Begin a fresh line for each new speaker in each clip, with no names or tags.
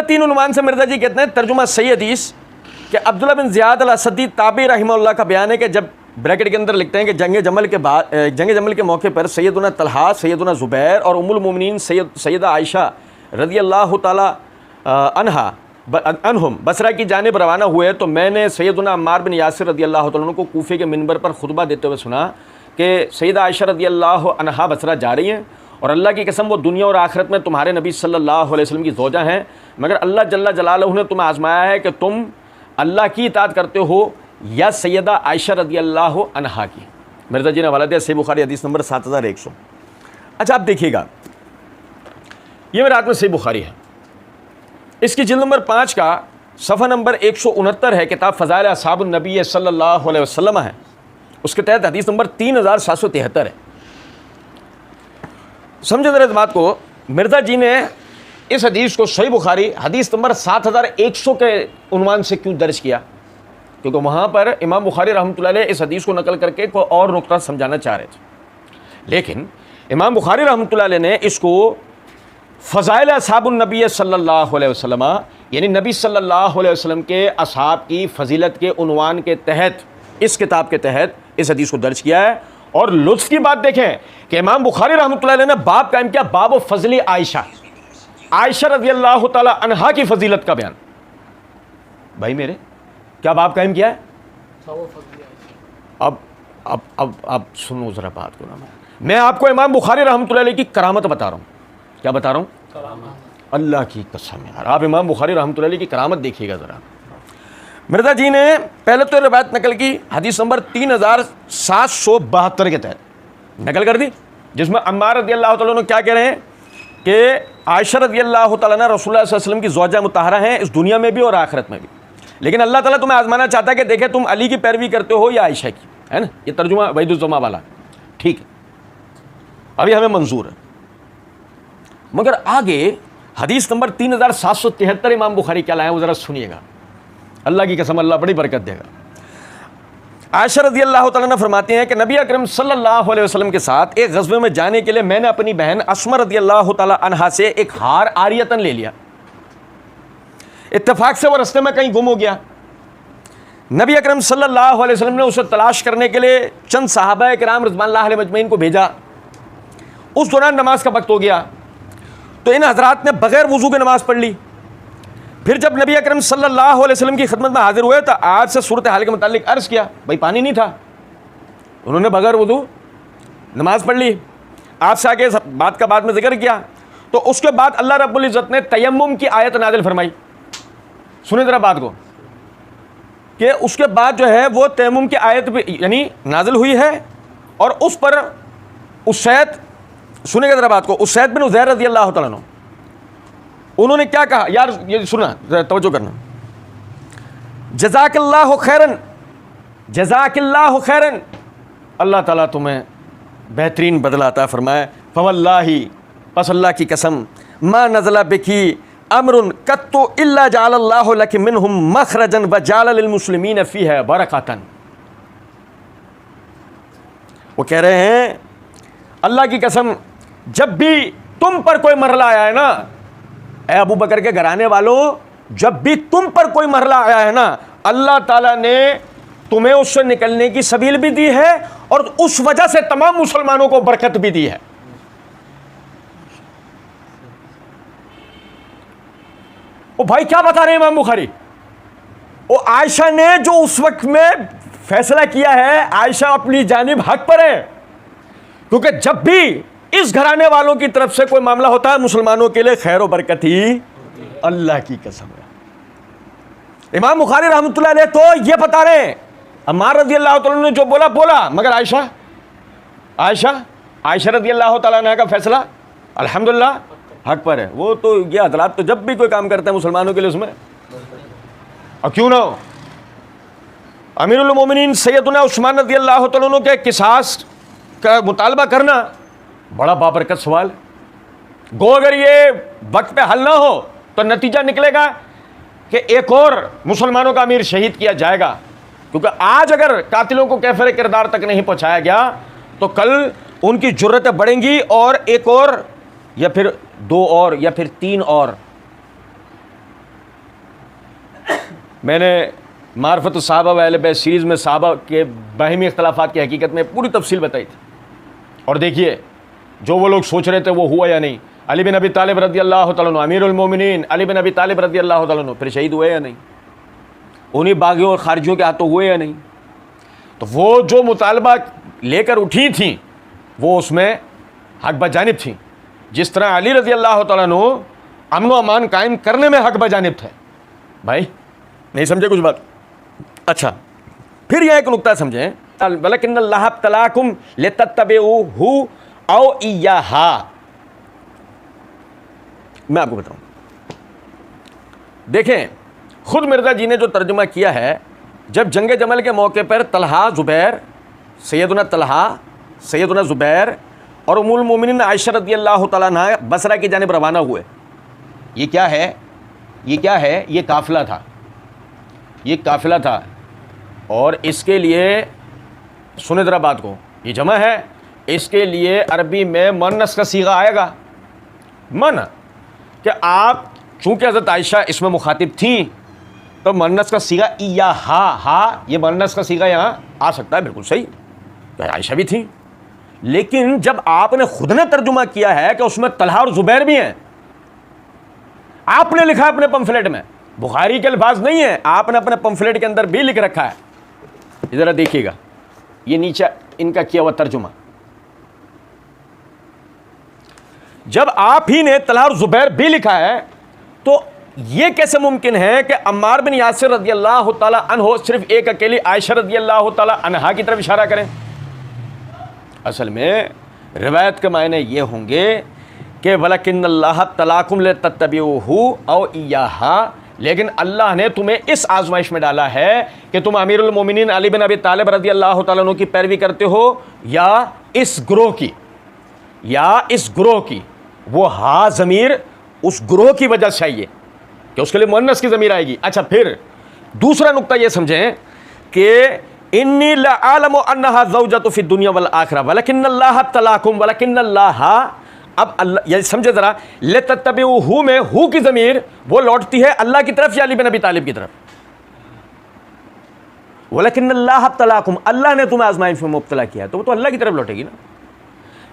तीन उन्वान से मिर्जा जी कहते हैं तर्जुमा सही हदीस कि अब्दुल्ला बिन ज़ियाद अल असदी ताबी रहमहुल्लाह का बयान है कि जब ब्रैकेट के अंदर लिखते हैं कि जंग जमल के मौके पर सैयदुना तलहा, सैयदुना ज़ुबैर और उम्मुल मोमिनीन सैयदा आयशा रज़ी अल्लाह ताला अनहुम बसरा की जानिब रवाना हुए तो मैंने सैयदुना अम्मार बिन यासिर रज़ी अल्लाह ताला अन्हु को कूफे के मिंबर पर खुतबा देते हुए सुना कि सैयदा आयशा रज़ी अल्लाह अन्हा बसरा जा रही हैं और अल्लाह की कसम वो दुनिया और आखिरत में तुम्हारे नबी सल्लल्लाहु अलैहि वसल्लम की ज़ौजा हैं, मगर अल्लाह जल्ला जलालहू ने तुम्हें आजमाया है कि तुम अल्लाह की इताअत करते हो या सैयदा आयशा रज़ी अल्लाह अन्हा की। मिर्ज़ा जी ने हवाला दिया सही बुखारी हदीस नंबर 7100। अच्छा आप देखिएगा, ये मेरे हाथ में सही बुखारी है, इसकी जिल्द नंबर 5 का सफ़ा नंबर 169 है, किताब फ़ज़ाइल अस्हाबुन नबी सल्लल्लाहु अलैहि वसल्लम है, उसके तहत हदीस नंबर 3773 है। समझे जरा इस बात को, मिर्ज़ा जी ने इस हदीस को सही बुखारी हदीस नंबर 7100 के उन्वान से क्यों दर्ज किया? क्योंकि वहाँ पर इमाम बुखारी रहमतुल्लाह अलैह इस हदीस को नकल करके कोई और नुक्ता समझाना चाह रहे थे, लेकिन इमाम बुखारी रहमतुल्लाह अलैह ने इसको फ़ज़ाइल अस्हाबुन नबी सल्लल्लाहु अलैहि वसल्लम यानी नबी सल्लल्लाहु अलैहि वसल्लम के असहाब की फ़जीलत के उन्वान के तहत, इस किताब के तहत इस हदीस को दर्ज किया है। और लुत्फ़ की बात देखें कि इमाम बुखारी रहमतुल्लाह अलैह ने बाब कायम किया, बाब फ़ज़ली आयशा, आयशा रज़ी अल्लाह ताला अन्हा की फ़जीलत का बयान। भाई मेरे क्या बाब कायम किया है? अब सुनो ज़रा बात को ना, मैं आपको इमाम बुखारी रहमतुल्लाह अलैह की करामत बता रहा हूँ। क्या बता रहा हूँ? अल्लाह की कसम यार, आप इमाम बुखारी रहमतुल्लाह अलैह की करामत देखिएगा ज़रा। मिर्ज़ा जी ने पहले तो रिवायत नकल की हदीस नंबर 3772 के तहत नकल कर दी, जिसमें अम्मार रज़ी अल्लाह ताला अन्हु क्या कह रहे हैं कि आयशा रज़ी अल्लाह ताला अन्हा रसूलुल्लाह सल्लल्लाहु अलैहि वसल्लम की ज़ौजा मुतहरा हैं इस दुनिया में भी और आखिरत में भी, लेकिन अल्लाह ताला तुम्हें आजमाना चाहता है कि देखे तुम अली की पैरवी करते हो या आयशा की, है ना? ये तर्जुमा वहीदुज़्ज़मा वाला, ठीक है, अभी हमें मंजूर है। मगर आगे हदीस नंबर 3773 इमाम बुखारी क्या लाए वो ज़रा सुनिएगा, अल्लाह की कसम अल्लाह बड़ी बरकत देगा। आयशा रज़ी अल्लाह ताला अन्हा फरमाती हैं कि नबी अकरम सल्लल्लाहु अलैहि वसल्लम के साथ एक ग़ज़वे में जाने के लिए मैंने अपनी बहन अस्मा रज़ी अल्लाह ताला अन्हा से एक हार आरियतन ले लिया। इत्तेफाक से वो रास्ते में कहीं गुम हो गया। नबी अकरम सल्लल्लाहु अलैहि वसल्लम ने उसे तलाश करने के लिए चंद सहाबा किराम रिज़वानुल्लाह अलैहिम अजमईन को भेजा। उस दौरान नमाज का वक्त हो गया तो इन हज़रात ने बग़ैर वज़ू के नमाज़ पढ़ ली। फिर जब नबी अकरम सल्लल्लाहु अलैहि वसल्लम की खिदमत में हाजिर हुए तो आज से सूरत हाल के मुतालिक अर्ज़ किया, भाई पानी नहीं था, उन्होंने बग़ैर वज़ू नमाज पढ़ ली। आपसे आगे बात का बाद में जिक्र किया तो उसके बाद अल्लाह रब्बुल इज़्ज़त ने तयम्मुम की आयत नाज़िल फरमाई। सुने ज़रा बात को कि उसके बाद जो है वो तयम्मुम की आयत भी यानी नाज़िल हुई है और उस पर उसैद, सुनेगा ज़रा बात को, उसैद बिन उज़ैर रज़ी अल्लाह ताला अन्हु उन्होंने क्या कहा, यार ये सुना तवज्जो करना, जज़ाकल्लाहु खैरन, जज़ाकल्लाहु खैरन, अल्लाह ताला तुम्हें बेहतरीन बदला अता फरमाए। फवल्लाही, बस अल्लाह की कसम, मा नज़ला बिकी अमरुन कत्तु इल्ला जअलल्लाहु लकी मिनहुम मखरजन व जअल लिल मुस्लिमीन फीहा बरकतन। वो कह रहे हैं अल्लाह की कसम, जब भी तुम पर कोई मरला आया है ना, ए अबू बकर के घराने वालों, जब भी तुम पर कोई मरला आया है ना, अल्लाह ताला ने तुम्हें उससे निकलने की सबील भी दी है और उस वजह से तमाम मुसलमानों को बरकत भी दी है। ओ भाई क्या बता रहे हैं इमाम बुखारी? ओ आयशा ने जो उस वक्त में फैसला किया है, आयशा अपनी जानिब हक पर है, क्योंकि जब भी इस घराने वालों की तरफ से कोई मामला होता है मुसलमानों के लिए खैर व बरकत ही, अल्लाह की कसम है। इमाम बुखारी रहमतुल्लाह अलैह तो ये बता रहे हैं, अम्मार रज़ी अल्लाह ताला ने जो बोला बोला, मगर आयशा रज़ी अल्लाह ताला अन्हा का फैसला अल्हम्दुलिल्लाह हक पर है। वो तो ये हज़रात तो जब भी कोई काम करते हैं मुसलमानों के लिए उसमें, और क्यों ना हो, अमीरुल मोमिनीन सैयदुना उस्मान रज़ी अल्लाह ताला अन्हु के किसास का मुतालबा करना बड़ा बाबरकत सवाल। गो अगर ये वक्त पे हल ना हो तो नतीजा निकलेगा कि एक और मुसलमानों का अमीर शहीद किया जाएगा, क्योंकि आज अगर कातिलों को कैफर किरदार तक नहीं पहुंचाया गया तो कल
उनकी जुर्रतें बढ़ेंगी और एक और या फिर दो और या फिर तीन और। मैंने मार्फत सहाबा व अहले बैत सीरीज़ में सहाबा के बाहिमी इख्तलाफात की हकीकत में पूरी तफसील बताई थी। और देखिए जो वो लोग सोच रहे थे वो हुआ या नहीं। अली बिन अबी तालिब रज़ी अल्लाह तआला अन्हु, अमीरुल मोमिनीन अली बिन अबी तालिब रज़ी अल्लाह तआला अन्हु फिर शहीद हुए या नहीं? उन्हीं बागियों और खारिजियों के हाथों हुए या नहीं? तो वो जो मुतालबा लेकर उठी थी वो उसमें हक बजानिब थी। जिस तरह अली रज़ी अल्लाह तआला अन्हु अमन व अमान कायम करने में हक बजानिब थे। भाई नहीं समझे कुछ बात? अच्छा, फिर यह एक नुक्ता समझें, वलकिन्नल्लाह तलाकुम लितत्तबिऊहु औ इय्याहा। मैं आपको बताऊं, देखें खुद मिर्जा जी ने जो तर्जुमा किया है, जब जंग जमल के मौके पर तलहा जुबैर, सैयदना तलहा, सैयदना जुबैर और उम्मुल मोमिनीन आयशा रज़ियल्लाहु तआला अन्हा बसरा की जानिब रवाना हुए। ये क्या है? ये क्या है? ये काफिला था, ये काफिला था। और इसके लिए सुने ज़रा बात को, ये जमा है, इसके लिए अरबी में मुअन्नस का सीगा आएगा। मन कि आप चूँकि हज़रत आयशा इसमें मुखातिब थी तो मुअन्नस का सीगा इया हा, ये मुअन्नस का सीगा यहाँ आ सकता है, बिल्कुल सही, आयशा भी थी। लेकिन जब आपने खुद ने तर्जुमा किया है कि उसमें तलहा और जुबैर भी हैं, आपने लिखा अपने पंफलेट में, बुखारी के अल्फाज नहीं है, आपने अपने पंफलेट के अंदर भी लिख रखा है। ज़रा देखिएगा, ये नीचे इनका किया हुआ तर्जुमा। जब आप ही ने तलहा और जुबैर भी लिखा है तो ये कैसे मुमकिन है कि अम्मार बिन यासिर रज़ियल्लाहु ताला अन्हो सिर्फ एक अकेली आयशा रज़ियल्लाहु ताला अन्हा की तरफ इशारा करें? असल में रिवायत के मायने ये होंगे कि वलकिन्नल्लाह तलाकुम लितत्तबिऊहु औ इय्याहा, लेकिन अल्लाह ने तुम्हें इस आजमाइश में डाला है कि तुम अमीरुल मोमिनीन अली बिन अबी तालिब रज़ियल्लाहु ताला अन्हु की पैरवी करते हो या इस ग्रोह की, या इस ग्रोह की। वो हा ज़मीर उस ग्रोह की वजह से आई है कि उसके लिए मुअन्नस की ज़मीर आएगी। अच्छा, फिर दूसरा नुक्ता ये समझें कि इन्नी लअअलमु अन्नहा ज़ौजतु फ़िद दुनिया वल आखिरा वलकिन्नल्लाह तलाकुम वलकिन्नल्लाह। अब अल्लाह, ये समझे ज़रा, लितत्तबिऊहु में हु की ज़मीर वो लौटती है अल्लाह की तरफ या अली बिन अबी तालिब की तरफ? वलकिन्नल्लाह तलाकुम, अल्लाह ने तुम्हें आज़माइश में मुब्तला किया है तो वो तो अल्लाह की तरफ लौटेगी ना।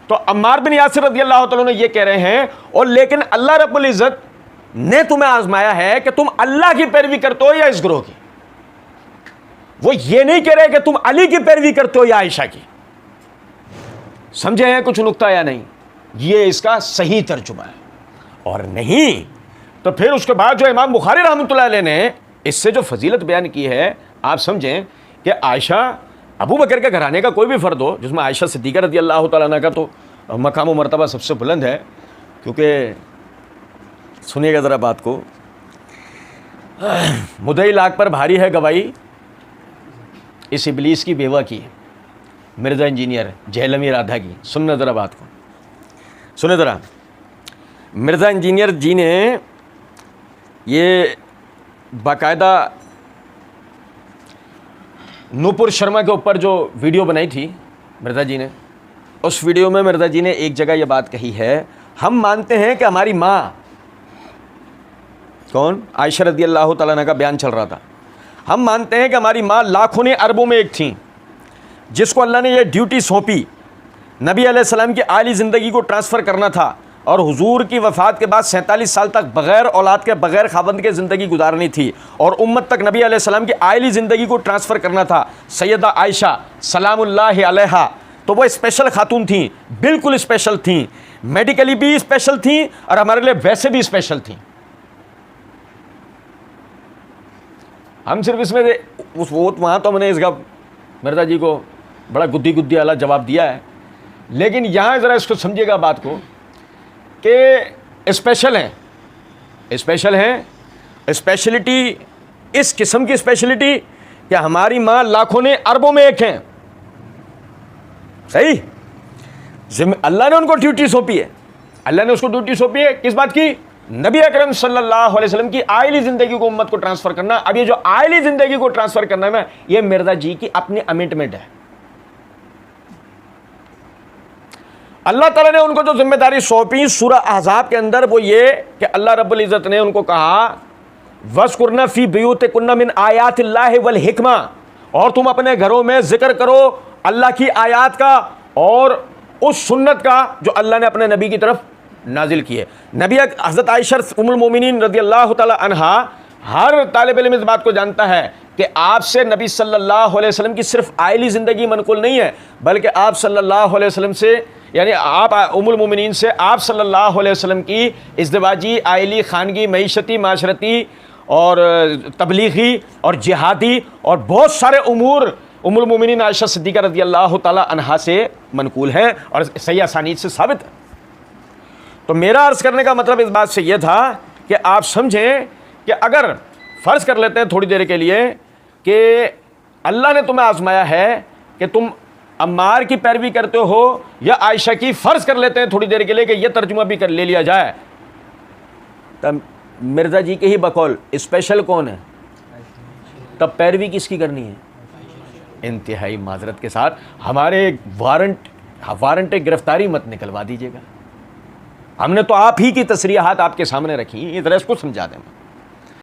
तो अम्मार बिन यासिर रज़ियल्लाहु तआला अन्हु ये कह रहे हैं, और लेकिन अल्लाह रब्बुल इज़्ज़त ने तुम्हें आजमाया है कि तुम अल्लाह की पैरवी करते हो या इस ग्रोह की। वो ये नहीं कह रहे कि तुम अली की पैरवी करते हो या आयशा की। समझे हैं कुछ नुक्ता या नहीं? ये इसका सही तर्जुमा है। और नहीं तो फिर उसके बाद जो इमाम बुखारी रहमतुल्लाह अलैह ने इससे जो फजीलत बयान की है, आप समझें कि आयशा अबू बकर के घराने का कोई भी फ़र्द हो, जिसमें आयशा सिद्दीक़ा रज़ियल्लाहु तआला अन्हा का तो मकाम व मर्तबा सबसे बुलंद है, क्योंकि सुनिएगा ज़रा बात को, मुद्दई लाख पर भारी है गवाही इस इबलीस की बेवा की, मिर्ज़ा इंजीनियर जहलमी राधा की। सुनना ज़रा बात को, सुने ज़रा। मिर्ज़ा इंजीनियर जी ने ये बाकायदा नूपुर शर्मा के ऊपर जो वीडियो बनाई थी मिर्ज़ा जी ने, उस वीडियो में मिर्ज़ा जी ने एक जगह ये बात कही है, हम मानते हैं कि हमारी माँ, कौन? आयशा रज़ियल्लाहु ताला अन्हा का बयान चल रहा था, हम मानते हैं कि हमारी माँ लाखों ने अरबों में एक थी जिसको अल्लाह ने यह ड्यूटी सौंपी, नबी अलैहिस्सलाम की आली ज़िंदगी को ट्रांसफ़र करना था और हुजूर की वफ़ात के बाद 47 साल तक बग़ैर औलाद के, बग़ैर खावंद के ज़िंदगी गुजारनी थी और उम्मत तक नबी अलैहिस्सलाम की आली ज़िंदगी को ट्रांसफ़र करना था। सैयदा आयशा सलामुल्लाहि अलैहा तो वो स्पेशल खातून थी, बिल्कुल स्पेशल थी, मेडिकली भी स्पेशल थी और हमारे लिए वैसे भी स्पेशल थी। हम सिर्फ इसमें वो वहाँ तो हमने इसका मिर्ज़ा जी को बड़ा गुद्दी गुद्दी वाला जवाब दिया है, लेकिन यहाँ ज़रा इसको समझिएगा बात को कि स्पेशल हैं, स्पेशल हैं, स्पेशलिटी इस किस्म की स्पेशलिटी कि हमारी माँ लाखों ने अरबों में एक हैं। सही, अल्लाह ने उनको ड्यूटी सौंपी है, अल्लाह ने उसको ड्यूटी सौंपी है किस बात की? नबी अकरम सल्लल्लाहु अलैहि वसल्लम की आयली ज़िंदगी को उम्मत को ट्रांसफ़र करना। अब ये जो आयली ज़िंदगी को ट्रांसफ़र करना है ना, ये मिर्ज़ा जी की अपनी अमिटमेंट है। अल्लाह ताला ने उनको जो जिम्मेदारी सौंपी सूरह अहज़ाब के अंदर वो ये कि अल्लाह रब्बुल इज़्ज़त ने उनको कहा वज़्कुरना फ़ी बुयूतिकुन्ना मिन आयातिल्लाहि वल हिकमा, और तुम अपने घरों में जिक्र करो अल्लाह की आयात का और उस सुन्नत का जो अल्लाह ने अपने नबी की तरफ नाजिल की है। नबी हज़रत आयशा उम्मुल मोमिनीन रज़ियल्लाहु ताला अन्हा, हर तालिब इल्म इस बात को जानता है कि आपसे नबी सल्लल्लाहु अलैहि वसल्लम की सिर्फ आयली ज़िंदगी मनकुल नहीं है, बल्कि आप सल्लल्लाहु अलैहि वसल्लम से यानी आप उम्मुल मोमिनीन से आप सल्लल्लाहु अलैहि वसल्लम की इज़्दिवाजी, आयली, खानगी, मईशती, माशरती और तबलीगी और जिहादी और बहुत सारे उमूर उम्मुल मोमिनीन आयशा सिद्दीक़ा रज़ियल्लाहु ताला अन्हा से मनकूल हैं और सही असानीद से साबित है। तो मेरा अर्ज़ करने का मतलब इस बात से यह था कि आप समझें कि अगर फ़र्ज़ कर लेते हैं थोड़ी देर के लिए कि अल्लाह ने तुम्हें आज़माया है कि तुम अम्मार की पैरवी करते हो या आयशा की, फ़र्ज़ कर लेते हैं थोड़ी देर के लिए कि यह तर्जुमा भी कर ले लिया जाए, तब मिर्ज़ा जी के ही बकौल स्पेशल कौन है, तब पैरवी किसकी करनी है? इंतहाई माजरत के साथ हमारे वारंट गिरफ्तारी मत निकलवा दीजिएगा। हमने तो आप ही की तसरीहात आपके सामने रखी, इधर इसको समझा दें।